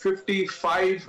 55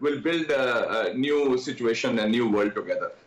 will build a new situation, a new world together.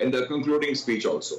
in the concluding speech also.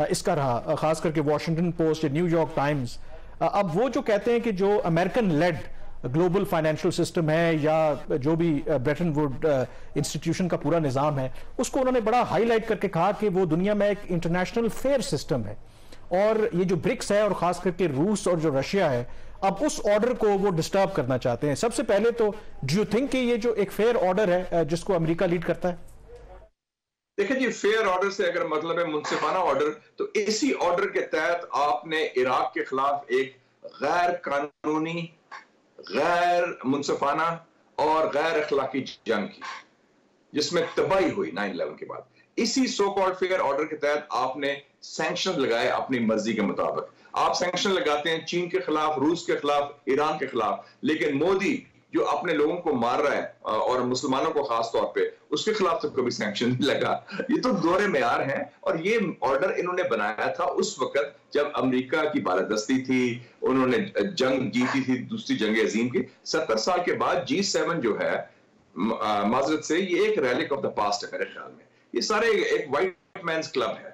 اس کا رہا، خاص کر کے واشنگٹن پوسٹ یا نیو یارک ٹائمز. اب وہ جو کہتے ہیں کہ جو American lead global financial system ہے یا جو بھی بریٹن ووڈ انسٹیٹیوشن کا پورا نظام ہے، اس کو انہوں نے بڑا ہائی لائٹ کر کے کہا کہ وہ دنیا میں ایک انٹرنیشنل فیئر سسٹم ہے. اور یہ جو برکس ہے اور خاص کر کے روس اور جو رشیا ہے، اب اس آرڈر کو وہ ڈسٹرب کرنا چاہتے ہیں. سب سے پہلے تو ڈو یو تھنک کہ یہ جو ایک فیئر آرڈر ہے جس کو امریکہ لیڈ کرتا ہے؟ دیکھیں جی، فیئر آرڈر سے اگر مطلب ہے منصفانہ آرڈر، تو اسی آرڈر کے تحت آپ نے عراق کے خلاف ایک غیر قانونی، غیر منصفانہ اور غیر اخلاقی جنگ کی، جس میں تباہی ہوئی 9/11 کے بعد. اسی سو کالڈ فیئر آرڈر کے تحت آپ نے سینکشن لگائے اپنی مرضی کے مطابق. آپ سینکشن لگاتے ہیں چین کے خلاف، روس کے خلاف، ایران کے خلاف، لیکن مودی جو اپنے لوگوں کو مار رہا ہے اور مسلمانوں کو خاص طور پہ، اس کے خلاف تو کبھی سینکشن نہیں لگا. یہ تو دور معیار ہیں. اور یہ آرڈر انہوں نے بنایا تھا اس وقت جب امریکہ کی بالادستی تھی، انہوں نے جنگ جیتی تھی دوسری جنگ عظیم کی. 70 سال کے بعد G7 جو ہے، معذرت سے، یہ ایک ریلک آف دا پاسٹ ہے میرے خیال میں. یہ سارے ایک وائٹ مینز کلب ہے،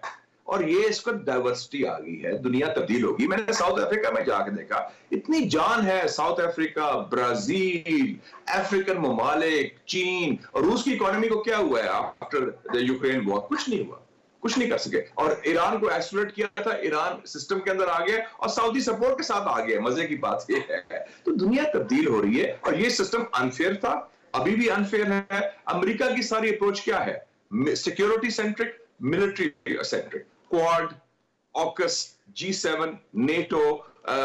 اور یہ اس کو ڈائیورسٹی آ گئی ہے. دنیا تبدیل ہوگی. میں نے ساؤتھ افریقہ میں جا کے دیکھا، اتنی جان ہے. ساؤتھ افریقہ، برازیل، افریقن ممالک، چین اور روس کی اکانومی کو کیا ہوا ہے آفٹر دی یوکرین وار؟ کچھ نہیں ہوا، کچھ نہیں کر سکے. اور ایران کو ایکسلریٹ کیا تھا، ایران سسٹم کے اندر آ گیا اور سعودی سپورٹ کے ساتھ آ گیا. مزے کی بات یہ ہے. تو دنیا تبدیل ہو رہی ہے اور یہ سسٹم انفیئر تھا، ابھی بھی انفیئر ہے. امریکہ کی ساری اپروچ کیا ہے؟ Security centric, military centric. Quad, AUKUS, G7، NATO.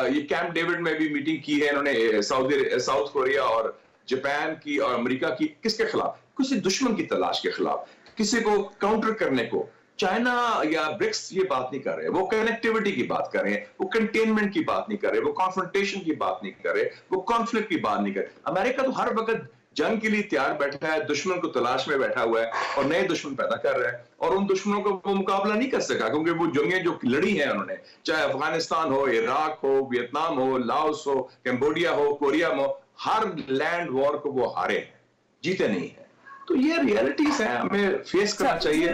یہ کیمپ ڈیوڈ میں بھی میٹنگ کی ہے انہوں نے، ساؤتھ کوریا اور جاپان کی اور امریکہ کی. کس کے خلاف؟ کسی دشمن کی تلاش کے خلاف، کسی کو کاؤنٹر کرنے کو. چائنا یا برکس یہ بات نہیں کر رہے، وہ کنیکٹیوٹی کی بات کر رہے ہیں، وہ کنٹینمنٹ کی بات نہیں کر رہے، وہ کانفرنٹیشن کی بات نہیں کر رہے، وہ کانفلکٹ کی بات نہیں کر رہے. امریکہ تو ہر وقت جنگ کے لیے تیار بیٹھا ہے، دشمن کو تلاش میں بیٹھا ہوا ہے اور نئے دشمن پیدا کر رہا ہے. اور ان دشمنوں کو وہ مقابلہ نہیں کر سکا، کیونکہ وہ جنگیں جو لڑی ہیں انہوں نے، چاہے افغانستان ہو، عراق ہو، ویتنام ہو، لاؤس ہو، کمبوڈیا ہو، کوریا ہو، ہر لینڈ وار کو وہ ہارے ہیں، جیتے نہیں ہیں. تو یہ ریئلٹیز ہیں، ہمیں فیس کرنا چاہیے.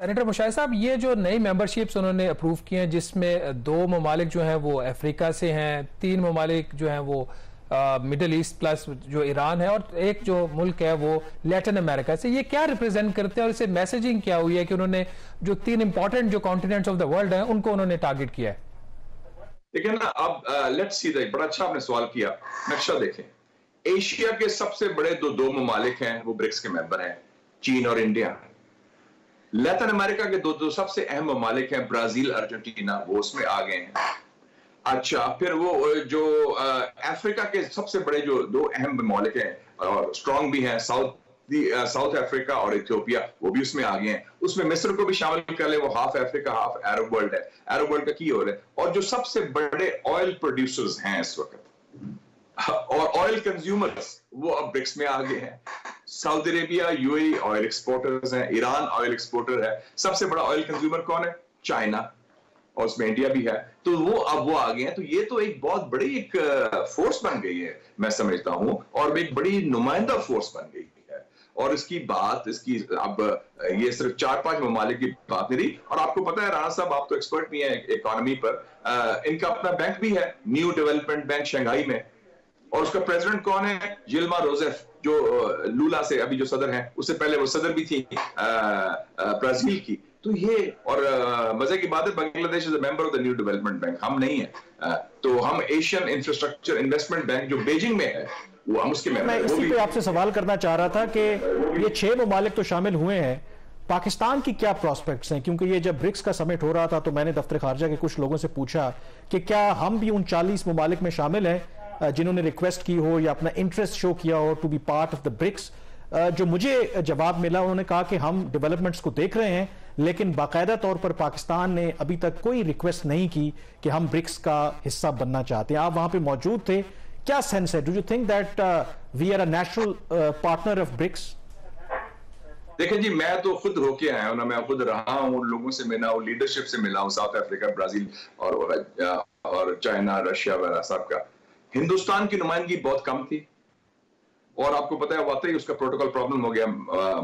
سینیٹر مشاہد صاحب، یہ جو نئی ممبرشپس انہوں نے اپروو کی ہیں، جس میں 2 ممالک جو ہیں وہ افریقہ سے ہیں، 3 ممالک جو ہیں وہ مڈل ایسٹ پلس جو ایران ہے، اور ایک جو ملک ہے وہ لیٹن امریکہ سے، یہ کیا ریپرزینٹ کرتے ہیں اور اسے میسیجنگ کیا ہوئی ہے کہ انہوں نے جو 3 امپورٹنٹ جو کانٹیننٹس آف دا ورلڈ ہیں ان کو انہوں نے ٹارگٹ کیا ہے؟ دیکھیں نا، اب لیٹس سی، بڑا اچھا آپ نے سوال کیا. نقشہ دیکھیں، ایشیا کے سب سے بڑے دو ممالک ہیں، وہ برکس کے ممبر ہیں، چین اور انڈیا. لیٹن امریکہ کے 2 سب سے اہم ممالک ہیں، برازیل، ارجنٹینا، وہ اس میں آ گئے ہیں. اچھا، پھر وہ جو افریقہ کے سب سے بڑے جو 2 اہم ممالک ہیں اور اسٹرانگ بھی ہیں، ساؤتھ افریقہ اور ایتھیوپیا، وہ بھی اس میں آ گئے ہیں. اس میں مصر کو بھی شامل کر لیں، وہ ہاف افریقہ ہاف عرب ورلڈ ہے. عرب ورلڈ کا کی ہو رہا ہے. اور جو سب سے بڑے آئل پروڈیوسرز ہیں اس وقت اور آئل کنزیومرز، وہ اب برکس میں آ گئے ہیں. سعودی عربیہ، UAE آئل ایکسپورٹرز ہیں، ایران آئل ایکسپورٹر ہے. سب سے بڑا آئل کنزیومر کون ہے؟ چائنا، اور اس میں انڈیا بھی ہے. تو وہ اب وہ آ گئے ہیں. تو یہ تو ایک بہت بڑی ایک فورس بن گئی ہے میں سمجھتا ہوں، اور ایک بڑی نمائندہ فورس بن گئی ہے. اور اس کی اب یہ صرف 4-5 ممالک کی بات نہیں رہی. اور آپ کو پتا ہے رانا صاحب، آپ تو ایکسپرٹ بھی ہیں اکانومی پر، ان کا اپنا بینک بھی ہے، نیو ڈیولپمنٹ بینک شنگھائی میں. اور اس کا پریزیڈنٹ کون ہے؟ جلما روزیف، جو لولا سے ابھی جو صدر ہیں، اس سے پہلے وہ صدر بھی تھی برازیل کی. تو یہ، اور مزے کی بات ہے، Bangladesh is a member of the New Development Bank, ہم نہیں ہیں. تو ہم ایشین انفراسٹرکچر انویسٹمنٹ بینک جو بیجنگ میں ہے، وہ ہم اس کے ممبر ہیں. میں اسی پہ آپ سے سوال کرنا چاہ رہا تھا کہ یہ 6 ممالک تو شامل ہوئے ہیں، پاکستان کی کیا پراسپیکٹس ہیں؟ کیونکہ یہ جب برکس کا سمٹ ہو رہا تھا تو میں نے دفتر خارجہ کے کچھ لوگوں سے پوچھا کہ کیا ہم بھی ان 40 ممالک میں شامل ہیں جنہوں نے ریکویسٹ کی ہو یا اپنا انٹرسٹ شو کیا ہو to be part of the BRICS. جو مجھے جواب ملا، انہوں نے کہا کہ ہم ڈیولپمنٹس کو دیکھ رہے ہیں، لیکن باقاعدہ طور پر پاکستان نے ابھی تک کوئی ریکویسٹ نہیں کی کہ ہم برکس کا حصہ بننا چاہتے ہیں. آپ وہاں پہ موجود تھے، کیا سینس ہے؟ Do you think that we are a natural partner of BRICS? دیکھیں جی، میں تو خود ہو کے آیا ہوں، میں خود رہا ہوں، لوگوں سے ملا ہوں، لیڈرشپ سے ملا ہوں، ساؤتھ افریقہ، برازیل اور چائنا، رشیا وغیرہ سب کا. ہندوستان کی نمائندگی بہت کم تھی، اور آپ کو پتا ہے واقعی اس کا پروٹوکول پرابلم ہو گیا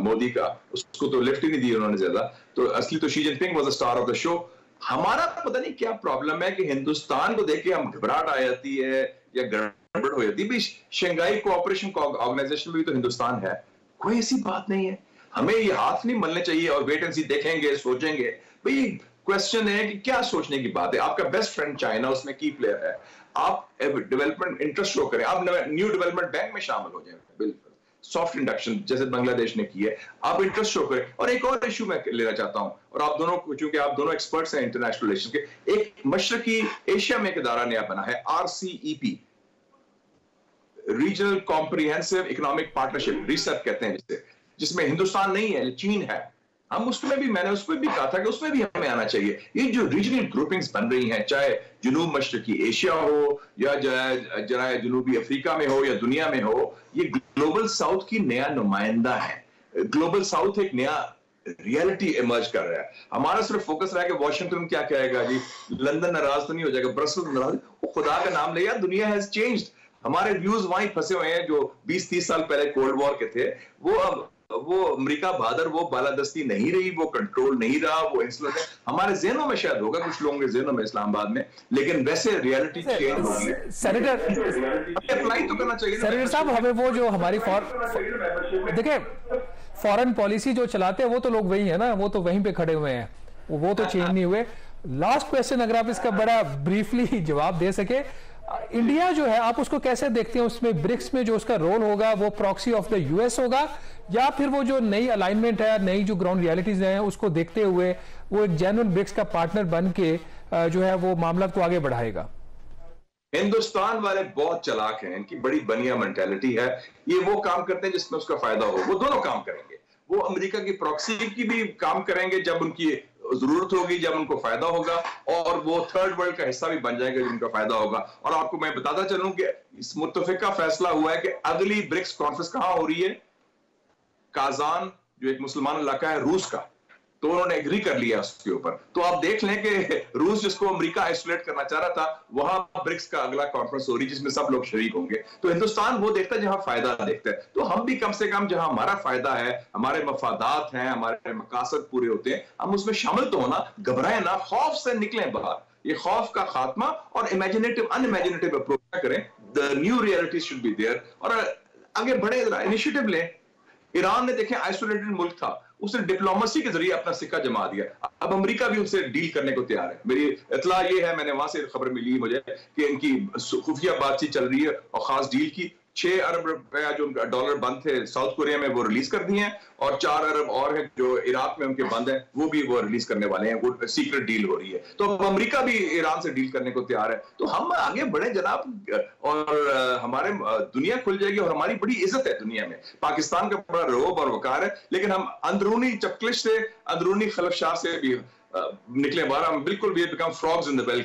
مودی کا, اس کو تو لفٹ ہی نہیں دی انہوں نے زیادہ, تو اصلی تو Xi Jinping was a star of the show. ہمارا پتہ نہیں کیا پرابلم ہے کہ ہندوستان کو دیکھ کے ہم گھبراہٹ آ جاتی ہے یا گڑبڑ ہو جاتی ہے. شنگھائی کوآپریشن آرگنائزیشن میں بھی تو ہندوستان ہے, کوئی ایسی بات نہیں ہے. ہمیں یہ ہاتھ نہیں ملنے چاہیے اور ویٹ اینڈ سی دیکھیں گے سوچیں گے. بھئی کوسچن ہے کہ کیا سوچنے کی بات ہے. آپ کا بیسٹ فرینڈ چائنا اس میں کی پلیئر ہے, آپ ڈیولپمنٹ انٹرسٹ شو کریں, آپ نیو ڈیولپمنٹ بینک میں شامل ہو جائیں, بالکل سافٹ انڈکشن جیسے بنگلہ دیش نے کی ہے, آپ انٹرسٹ شو کریں. اور ایک اور ایشو میں لینا چاہتا ہوں, اور آپ دونوں چونکہ آپ دونوں ایکسپرٹس ہیں انٹرنیشنل ریلیشن کے, ایک مشرقی ایشیا میں ایک ادارہ نیا بنا ہے RCEP, regional comprehensive economic partnership, research کہتے ہیں جس میں ہندوستان نہیں ہے, چین ہے. ہم اس میں بھی, میں نے اس میں بھی کہا تھا کہ اس میں بھی ہمیں آنا چاہیے. یہ جو ریجنل گروپنگز بن رہی ہیں, چاہے جنوب مشرقی ایشیا ہو یا جنوبی افریقہ میں ہو یا دنیا میں ہو, یہ گلوبل ساؤتھ کی نیا نمائندہ ہے. گلوبل ساؤتھ ایک نیا ریالٹی ایمرج کر رہا ہے. ہمارا صرف فوکس رہا ہے کہ واشنگٹن کیا کہے گا, جی لندن ناراض تو نہیں ہو جائے گا, برسل ناراض, خدا کا نام لے یار, دنیا ہیز چینجڈ. ہمارے ویوز وہیں پھنسے ہوئے ہیں جو 20-30 سال پہلے کولڈ وار کے تھے. وہ امریکہ بہادر, وہ بالادستی نہیں رہی, وہ کنٹرول نہیں رہا, وہ انسلنس ہے. ہمارے ذہنوں میں شاید ہوگا, کچھ لوگوں کے ذہنوں میں اسلام آباد میں, لیکن ویسے ریالٹی چینج ہوگی. اپلائی تو کرنا چاہیے. سینیٹر صاحب, ہمیں وہ جو ہماری دیکھیں فورن پالیسی جو چلاتے ہیں وہ تو لوگ وہی ہیں نا, وہ تو وہیں پہ کھڑے ہوئے ہیں, وہ تو چینج نہیں ہوئے. لاسٹ کویسچن اگر آپ اس کا بڑا بریفلی جواب دے سکے, انڈیا جو ہے آپ اس کو کیسے دیکھتے ہیں, اس میں برکس میں جو اس کا رول ہوگا وہ پراکسی آف دا US ہوگا, یا پھر وہ جو نئی الائنمنٹ ہے, نئی جو گراؤنڈ ریالٹیز ہیں اس کو دیکھتے ہوئے وہ ایک جینوئن برکس کا پارٹنر بن کے جو ہے وہ معاملات کو آگے بڑھائے گا؟ ہندوستان والے بہت چلاک ہیں, ان کی بڑی بنیا مینٹیلٹی ہے. یہ وہ کام کرتے ہیں جس میں اس کا فائدہ ہو, وہ دونوں کام کریں گے. وہ امریکہ کی پراکسی کی بھی کام کریں گے جب ان کی ضرورت ہوگی, جب ان کو فائدہ ہوگا, اور وہ تھرڈ ورلڈ کا حصہ بھی بن جائے گا جن کا فائدہ ہوگا. اور آپ کو میں بتاتا چلوں کہ اس متفقہ فیصلہ ہوا ہے کہ اگلی برکس کانفرنس کہاں ہو رہی ہے, کازان جو ایک مسلمان علاقہ ہے روس کا, تو انہوں نے ایگری کر لیا اس کے اوپر. تو آپ دیکھ لیں کہ روس جس کو امریکہ آئسولیٹ کرنا چاہ رہا تھا, وہاں برکس کا اگلا کانفرنس ہو رہی ہے جس میں سب لوگ شریک ہوں گے. تو ہندوستان وہ دیکھتا ہے جہاں فائدہ دیکھتا ہے, تو ہم بھی کم سے کم جہاں ہمارا فائدہ ہے, ہمارے مفادات ہیں, ہمارے مقاصد پورے ہوتے ہیں, ہم اس میں شامل تو ہونا, گھبرائیں نہ, خوف سے نکلیں باہر. یہ خوف کا خاتمہ اور ان امیجنیٹو اپروچ کریں. The new reality should be there, اور آگے بڑھے, ذرا انیشیٹو لیں. ایران نے دیکھیں آئسولیٹڈ ملک تھا, اس نے ڈپلومسی کے ذریعے اپنا سکہ جما دیا. اب امریکہ بھی ان سے ڈیل کرنے کو تیار ہے. میری اطلاع یہ ہے, میں نے وہاں سے خبر ملی مجھے کہ ان کی خفیہ بات چیت چل رہی ہے اور خاص ڈیل کی. 6 ارب روپیہ جو ڈالر بند تھے ساؤتھ کوریا میں وہ ریلیز کر دیے ہیں, اور 4 ارب اور ہیں جو عراق میں ان کے بند ہیں وہ بھی وہ ریلیز کرنے والے ہیں. وہ سیکرٹ ڈیل ہو رہی ہے. تو اب امریکہ بھی ایران سے ڈیل کرنے کو تیار ہے. تو ہم آگے بڑھیں جناب, اور ہمارے دنیا کھل جائے گی, اور ہماری بڑی عزت ہے دنیا میں. پاکستان کا بڑا رعب اور وقار ہے, لیکن ہم اندرونی چپکلش سے, اندرونی خلفشار سے بھی نکلے باہر. ہم بالکل بھی بیکم فراگز ان دی ویل.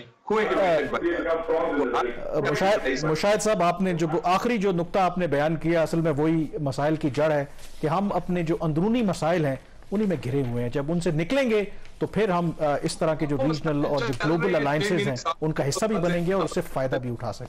مشاہد صاحب, آپ نے جو آخری جو نقطہ آپ نے بیان کیا, اصل میں وہی مسائل کی جڑ ہے کہ ہم اپنے جو اندرونی مسائل ہیں انہی میں گھرے ہوئے ہیں. جب ان سے نکلیں گے تو پھر ہم اس طرح کے جو ریجنل اور جو گلوبل الائنسز ہیں ان کا حصہ بھی بنیں گے اور اس سے فائدہ بھی اٹھا سکیں.